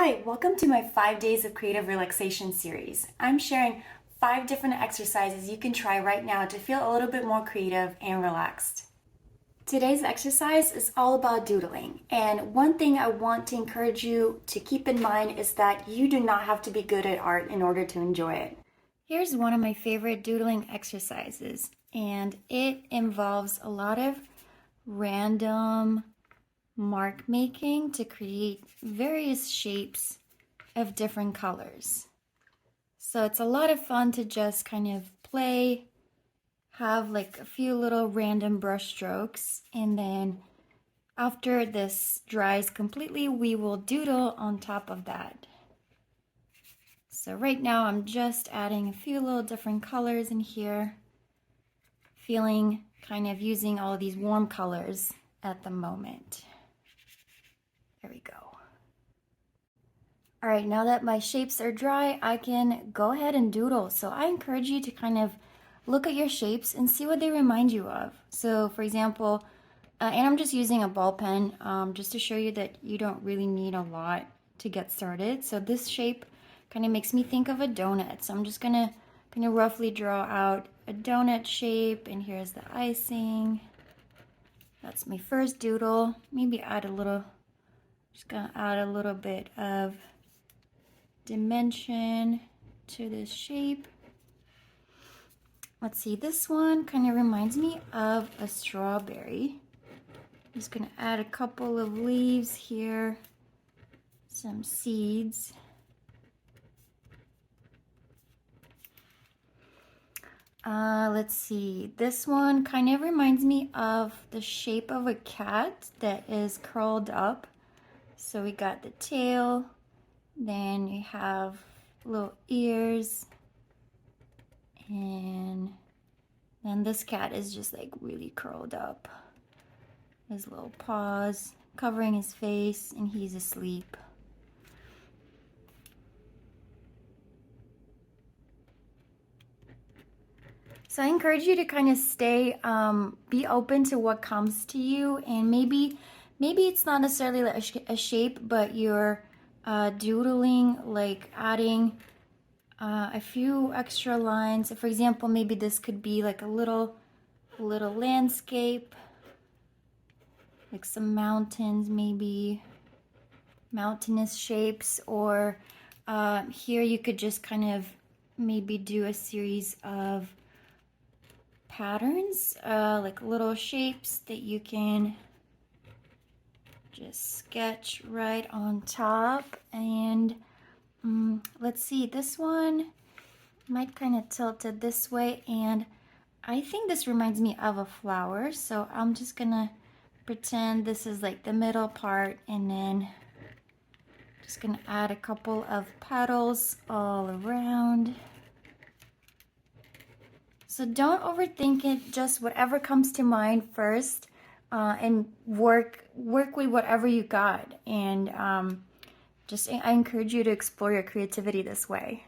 Hi, welcome to my 5 Days of Creative Relaxation series. I'm sharing 5 different exercises you can try right now to feel a little bit more creative and relaxed. Today's exercise is all about doodling, and one thing I want to encourage you to keep in mind is that you do not have to be good at art in order to enjoy it. Here's one of my favorite doodling exercises, and it involves a lot of random mark making to create various shapes of different colors. So it's a lot of fun to just kind of play, have like a few little random brush strokes, and then after this dries completely, we will doodle on top of that. So right now I'm just adding a few little different colors in here, feeling kind of using all of these warm colors at the moment. There we go. All right, now that my shapes are dry, I can go ahead and doodle. So I encourage you to kind of look at your shapes and see what they remind you of. So for example, and I'm just using a ball pen just to show you that you don't really need a lot to get started. So this shape kind of makes me think of a donut. So I'm just gonna kind of roughly draw out a donut shape, and here's the icing. That's my first doodle. Maybe add a little, just gonna add a little bit of dimension to this shape. Let's see, this one kind of reminds me of a strawberry. I'm just gonna add a couple of leaves here, some seeds. Let's see, this one kind of reminds me of the shape of a cat that is curled up. So we got the tail, then you have little ears, and then this cat is just like really curled up. His little paws covering his face, and he's asleep. So I encourage you to kind of stay, be open to what comes to you, and maybe it's not necessarily like a shape, but you're doodling, like adding a few extra lines. So for example, maybe this could be like a little landscape, like some mountains, maybe mountainous shapes, or here you could just kind of maybe do a series of patterns, like little shapes that you can just sketch right on top. And let's see, this one might kind of tilt it this way, and I think this reminds me of a flower, so I'm just gonna pretend this is like the middle part, and then just gonna add a couple of petals all around. So don't overthink it, just whatever comes to mind first, and work with whatever you got. And I encourage you to explore your creativity this way.